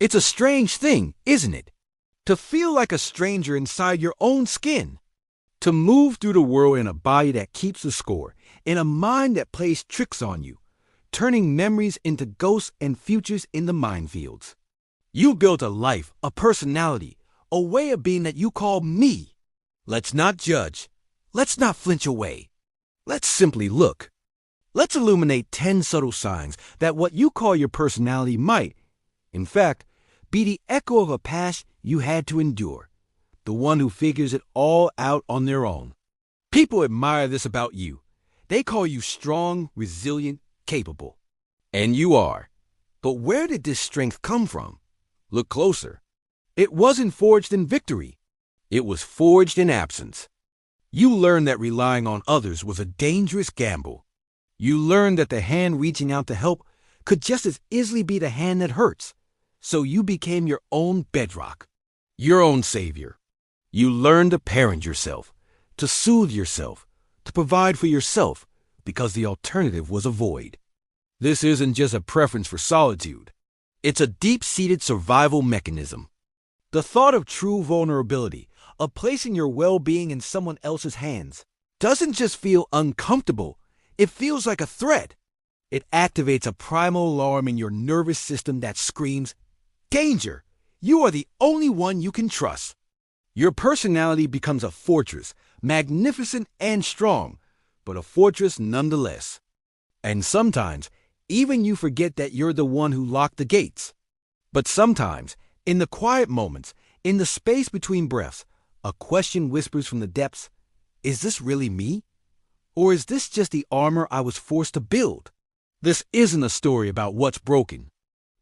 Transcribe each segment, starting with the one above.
It's a strange thing, isn't it? To feel like a stranger inside your own skin. To move through the world in a body that keeps the score, in a mind that plays tricks on you, turning memories into ghosts and futures into minefields. You built a life, a personality, a way of being that you call me. Let's not judge. Let's not flinch away. Let's simply look. Let's illuminate 10 subtle signs that what you call your personality might, in fact, be the echo of a past you had to endure, the one who figures it all out on their own. People admire this about you. They call you strong, resilient, capable. And you are. But where did this strength come from? Look closer. It wasn't forged in victory. It was forged in absence. You learned that relying on others was a dangerous gamble. You learned that the hand reaching out to help could just as easily be the hand that hurts. So you became your own bedrock, your own savior. You learned to parent yourself, to soothe yourself, to provide for yourself, because the alternative was a void. This isn't just a preference for solitude. It's a deep-seated survival mechanism. The thought of true vulnerability, of placing your well-being in someone else's hands, doesn't just feel uncomfortable, it feels like a threat. It activates a primal alarm in your nervous system that screams, "Danger! You are the only one you can trust." Your personality becomes a fortress, magnificent and strong, but a fortress nonetheless. And sometimes, even you forget that you're the one who locked the gates. But sometimes, in the quiet moments, in the space between breaths, a question whispers from the depths, "Is this really me? Or is this just the armor I was forced to build?" This isn't a story about what's broken.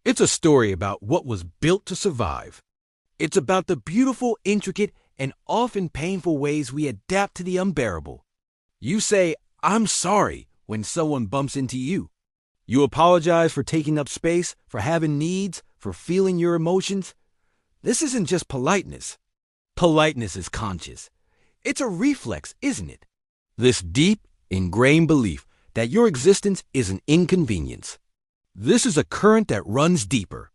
It's a story about what was built to survive. It's about the beautiful, intricate, and often painful ways we adapt to the unbearable. You say, "I'm sorry," when someone bumps into you. You apologize for taking up space, for having needs, for feeling your emotions. This isn't just politeness. Politeness is conscious. It's a reflex, isn't it? This deep, ingrained belief that your existence is an inconvenience. This is a current that runs deeper.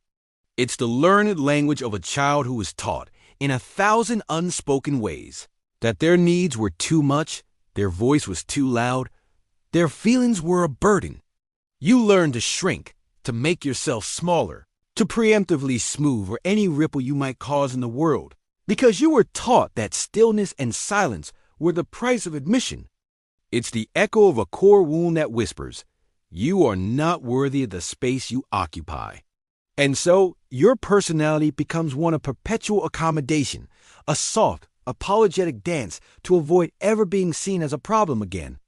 It's the learned language of a child who was taught, in 1,000 unspoken ways, that their needs were too much, their voice was too loud, their feelings were a burden. You learn to shrink, to make yourself smaller, to preemptively smooth any ripple you might cause in the world, because you were taught that stillness and silence were the price of admission. It's the echo of a core wound that whispers, "You are not worthy of the space you occupy." And so, your personality becomes one of perpetual accommodation, a soft, apologetic dance to avoid ever being seen as a problem again.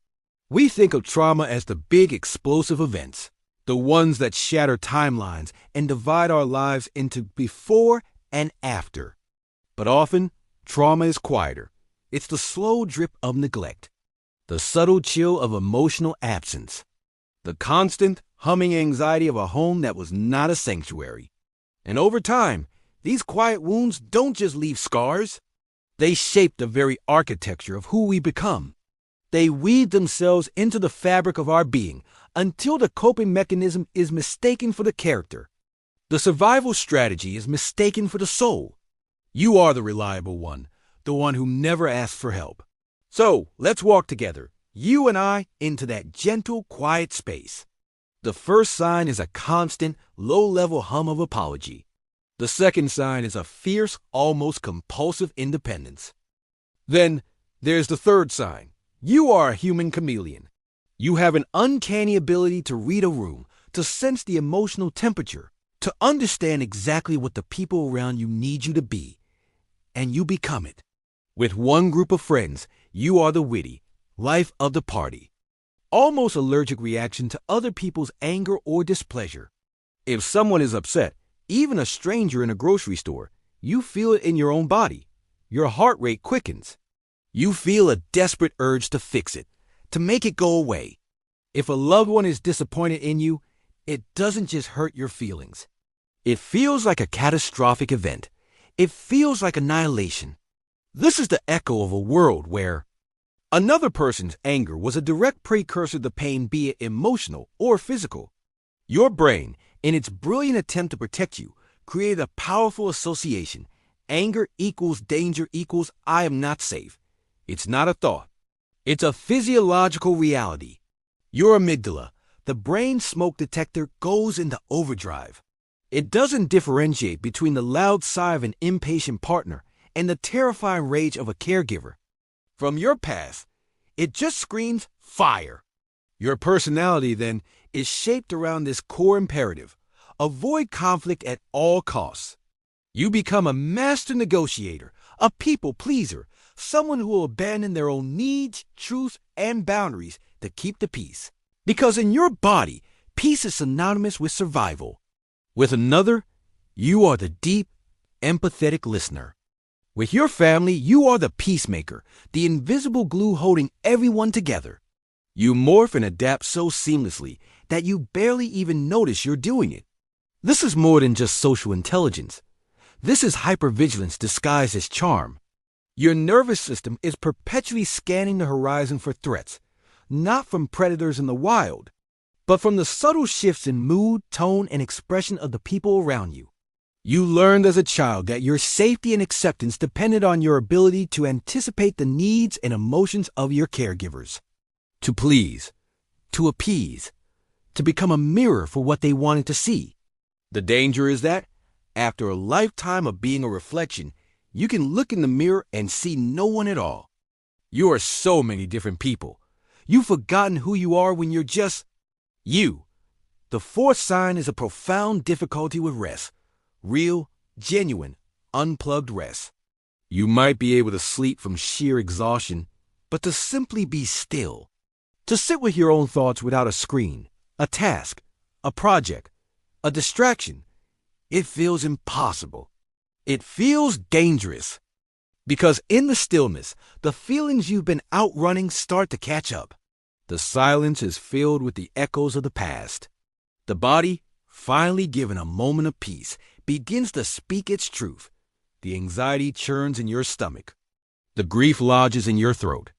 We think of trauma as the big explosive events, the ones that shatter timelines and divide our lives into before and after. But often, trauma is quieter. It's the slow drip of neglect, the subtle chill of emotional absence, the constant, humming anxiety of a home that was not a sanctuary. And over time, these quiet wounds don't just leave scars. They shape the very architecture of who we become. They weave themselves into the fabric of our being until the coping mechanism is mistaken for the character. The survival strategy is mistaken for the soul. You are the reliable one, the one who never asks for help. So, let's walk together, you and I, into that gentle, quiet space. The first sign is a constant, low-level hum of apology. The second sign is a fierce, almost compulsive independence. Then, there's the third sign. You are a human chameleon. You have an uncanny ability to read a room, to sense the emotional temperature, to understand exactly what the people around you need you to be. And you become it. With one group of friends, you are the witty, life of the party. Almost allergic reaction to other people's anger or displeasure. If someone is upset, even a stranger in a grocery store, you feel it in your own body. Your heart rate quickens. You feel a desperate urge to fix it, to make it go away. If a loved one is disappointed in you, it doesn't just hurt your feelings. It feels like a catastrophic event. It feels like annihilation. This is the echo of a world where another person's anger was a direct precursor to pain, be it emotional or physical. Your brain, in its brilliant attempt to protect you, create a powerful association. Anger equals danger equals I am not safe. It's not a thought. It's a physiological reality. Your amygdala, the brain smoke detector, goes into overdrive. It doesn't differentiate between the loud sigh of an impatient partner and the terrifying rage of a caregiver. From your past, it just screams fire. Your personality, then, is shaped around this core imperative. Avoid conflict at all costs. You become a master negotiator, a people pleaser, someone who will abandon their own needs, truths, and boundaries to keep the peace. Because in your body, peace is synonymous with survival. With another, you are the deep, empathetic listener. With your family, you are the peacemaker, the invisible glue holding everyone together. You morph and adapt so seamlessly that you barely even notice you're doing it. This is more than just social intelligence. This is hypervigilance disguised as charm. Your nervous system is perpetually scanning the horizon for threats, not from predators in the wild, but from the subtle shifts in mood, tone, and expression of the people around you. You learned as a child that your safety and acceptance depended on your ability to anticipate the needs and emotions of your caregivers. To please, to appease, to become a mirror for what they wanted to see. The danger is that, after a lifetime of being a reflection, you can look in the mirror and see no one at all. You are so many different people. You've forgotten who you are when you're just you. The fourth sign is a profound difficulty with rest. Real, genuine, unplugged rest. You might be able to sleep from sheer exhaustion, but to simply be still, to sit with your own thoughts without a screen, a task, a project, a distraction, it feels impossible. It feels dangerous. Because in the stillness, the feelings you've been outrunning start to catch up. The silence is filled with the echoes of the past. The body, finally given a moment of peace, begins to speak its truth. The anxiety churns in your stomach. The grief lodges in your throat.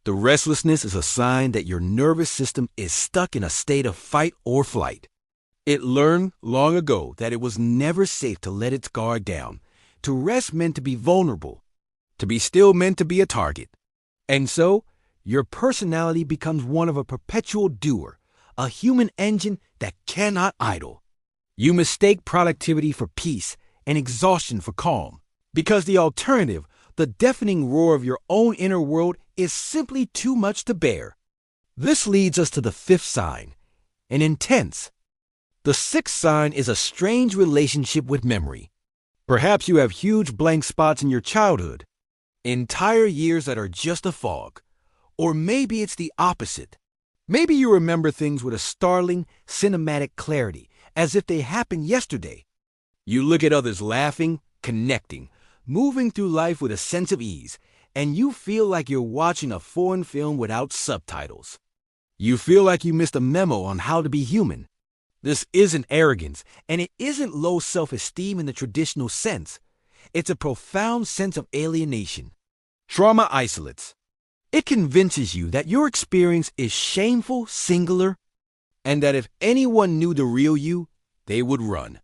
The restlessness is a sign that your nervous system is stuck in a state of fight or flight. It learned long ago that it was never safe to let its guard down. To rest meant to be vulnerable. To be still meant to be a target. And so, your personality becomes one of a perpetual doer, a human engine that cannot idle. You mistake productivity for peace and exhaustion for calm, because the alternative, the deafening roar of your own inner world, is simply too much to bear. This leads us to the fifth sign, an intense. The sixth sign is a strange relationship with memory. Perhaps you have huge blank spots in your childhood, entire years that are just a fog. Or maybe it's the opposite. Maybe you remember things with a startling, cinematic clarity, as if they happened yesterday. You look at others laughing, connecting, moving through life with a sense of ease, and you feel like you're watching a foreign film without subtitles. You feel like you missed a memo on how to be human. This isn't arrogance, and it isn't low self-esteem in the traditional sense. It's a profound sense of alienation. Trauma isolates. It convinces you that your experience is shameful, singular, and that if anyone knew the real you, they would run.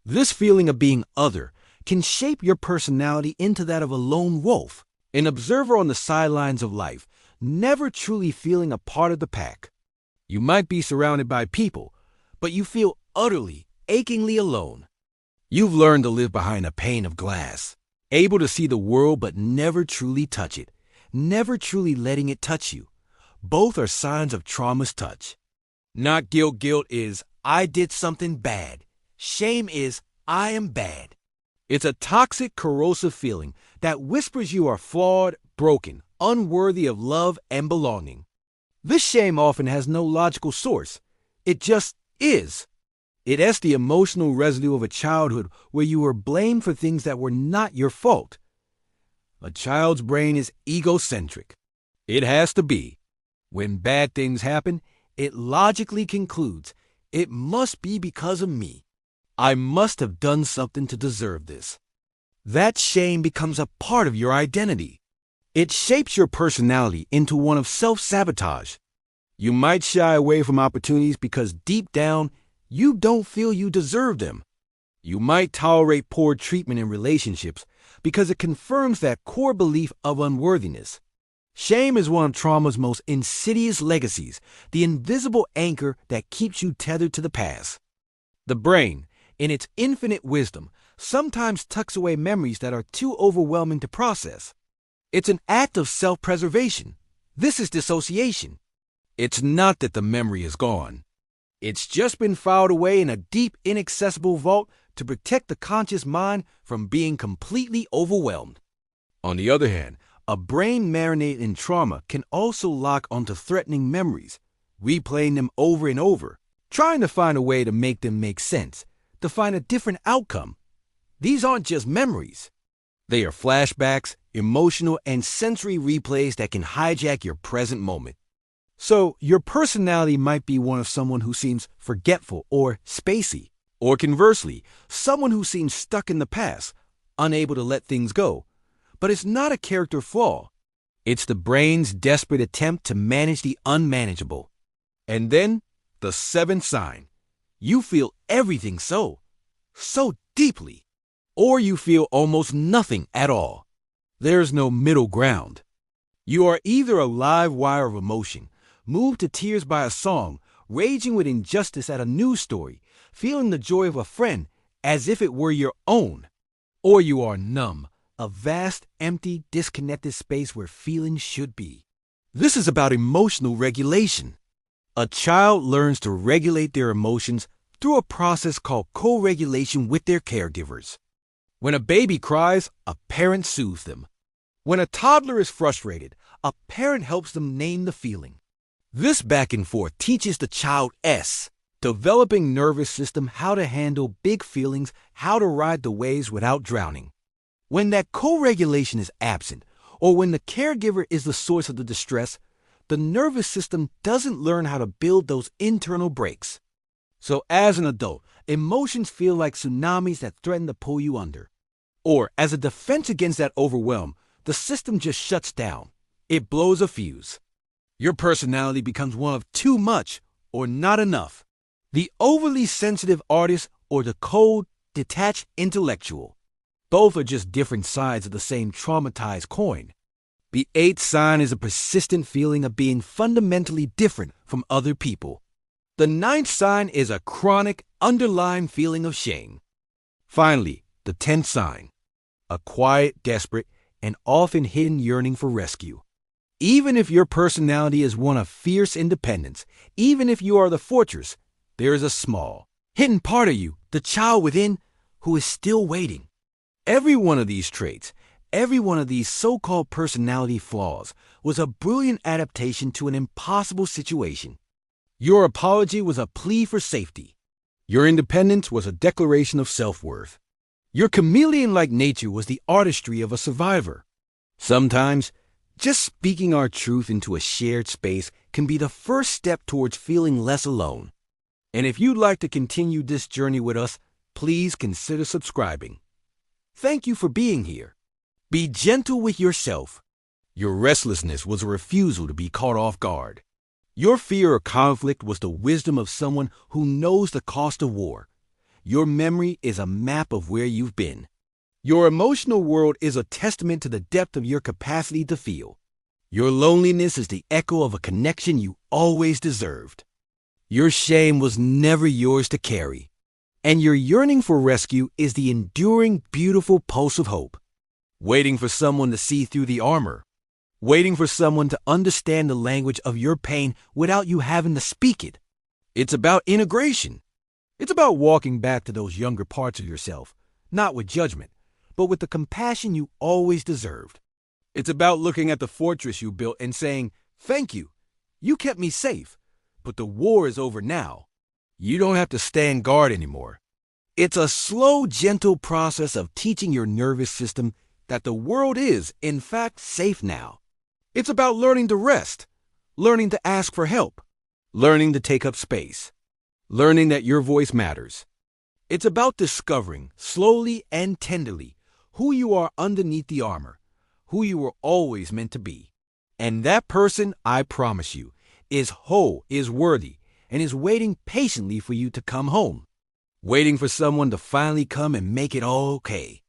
This feeling of being other can shape your personality into that of a lone wolf, an observer on the sidelines of life, never truly feeling a part of the pack. You might be surrounded by people, but you feel utterly, achingly alone. You've learned to live behind a pane of glass, able to see the world but never truly touch it, never truly letting it touch you. Both are signs of trauma's touch. Not guilt. Guilt is, I did something bad. Shame is, I am bad. It's a toxic, corrosive feeling that whispers you are flawed, broken, unworthy of love and belonging. This shame often has no logical source. It just is. It has the emotional residue of a childhood where you were blamed for things that were not your fault. A child's brain is egocentric. It has to be. When bad things happen, it logically concludes, it must be because of me. I must have done something to deserve this. That shame becomes a part of your identity. It shapes your personality into one of self-sabotage. You might shy away from opportunities because deep down, you don't feel you deserve them. You might tolerate poor treatment in relationships because it confirms that core belief of unworthiness. Shame is one of trauma's most insidious legacies, the invisible anchor that keeps you tethered to the past. The brain, in its infinite wisdom, sometimes tucks away memories that are too overwhelming to process. It's an act of self-preservation. This is dissociation. It's not that the memory is gone. It's just been filed away in a deep, inaccessible vault to protect the conscious mind from being completely overwhelmed. On the other hand, a brain marinated in trauma can also lock onto threatening memories, replaying them over and over, trying to find a way to make them make sense, to find a different outcome. These aren't just memories. They are flashbacks, emotional, and sensory replays that can hijack your present moment. So, your personality might be one of someone who seems forgetful or spacey, or conversely, someone who seems stuck in the past, unable to let things go. But it's not a character flaw. It's the brain's desperate attempt to manage the unmanageable. And then, the seventh sign. You feel everything so deeply. Or you feel almost nothing at all. There's no middle ground. You are either a live wire of emotion, moved to tears by a song, raging with injustice at a news story, feeling the joy of a friend as if it were your own, or you are numb, a vast, empty, disconnected space where feelings should be. This is about emotional regulation. A child learns to regulate their emotions through a process called co-regulation with their caregivers. When a baby cries, a parent soothes them. When a toddler is frustrated, a parent helps them name the feeling. This back and forth teaches the child developing nervous system, how to handle big feelings, how to ride the waves without drowning. When that co-regulation is absent, or when the caregiver is the source of the distress, the nervous system doesn't learn how to build those internal brakes. So as an adult, emotions feel like tsunamis that threaten to pull you under. Or, as a defense against that overwhelm, the system just shuts down. It blows a fuse. Your personality becomes one of too much or not enough. The overly sensitive artist or the cold, detached intellectual. Both are just different sides of the same traumatized coin. The eighth sign is a persistent feeling of being fundamentally different from other people. The ninth sign is a chronic, underlying feeling of shame. Finally, the 10th sign. A quiet, desperate, and often hidden yearning for rescue. Even if your personality is one of fierce independence, even if you are the fortress, there is a small, hidden part of you, the child within, who is still waiting. Every one of these traits, every one of these so-called personality flaws, was a brilliant adaptation to an impossible situation. Your apology was a plea for safety. Your independence was a declaration of self-worth. Your chameleon-like nature was the artistry of a survivor. Sometimes, just speaking our truth into a shared space can be the first step towards feeling less alone. And if you'd like to continue this journey with us, please consider subscribing. Thank you for being here. Be gentle with yourself. Your restlessness was a refusal to be caught off guard. Your fear of conflict was the wisdom of someone who knows the cost of war. Your memory is a map of where you've been. Your emotional world is a testament to the depth of your capacity to feel. Your loneliness is the echo of a connection you always deserved. Your shame was never yours to carry. And your yearning for rescue is the enduring, beautiful pulse of hope. Waiting for someone to see through the armor. Waiting for someone to understand the language of your pain without you having to speak it. It's about integration. It's about walking back to those younger parts of yourself, not with judgment, but with the compassion you always deserved. It's about looking at the fortress you built and saying, "Thank you. You kept me safe, but the war is over now. You don't have to stand guard anymore." It's a slow, gentle process of teaching your nervous system that the world is, in fact, safe now. It's about learning to rest, learning to ask for help, learning to take up space, learning that your voice matters. It's about discovering, slowly and tenderly, who you are underneath the armor, who you were always meant to be. And that person, I promise you, is whole, is worthy, and is waiting patiently for you to come home. waiting for someone to finally come and make it all okay.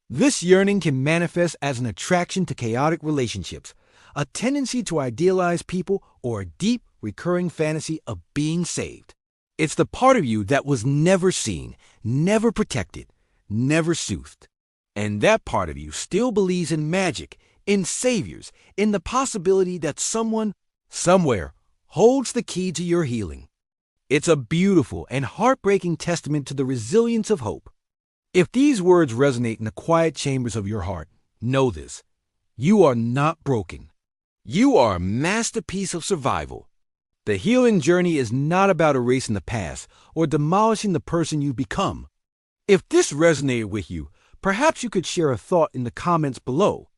This yearning can manifest as an attraction to chaotic relationships, a tendency to idealize people, or a deep, recurring fantasy of being saved. It's the part of you that was never seen, never protected, never soothed. And that part of you still believes in magic, in saviors, in the possibility that someone, somewhere, holds the key to your healing. It's a beautiful and heartbreaking testament to the resilience of hope. If these words resonate in the quiet chambers of your heart, know this: you are not broken. You are a masterpiece of survival. The healing journey is not about erasing the past or demolishing the person you've become. If this resonated with you, perhaps you could share a thought in the comments below.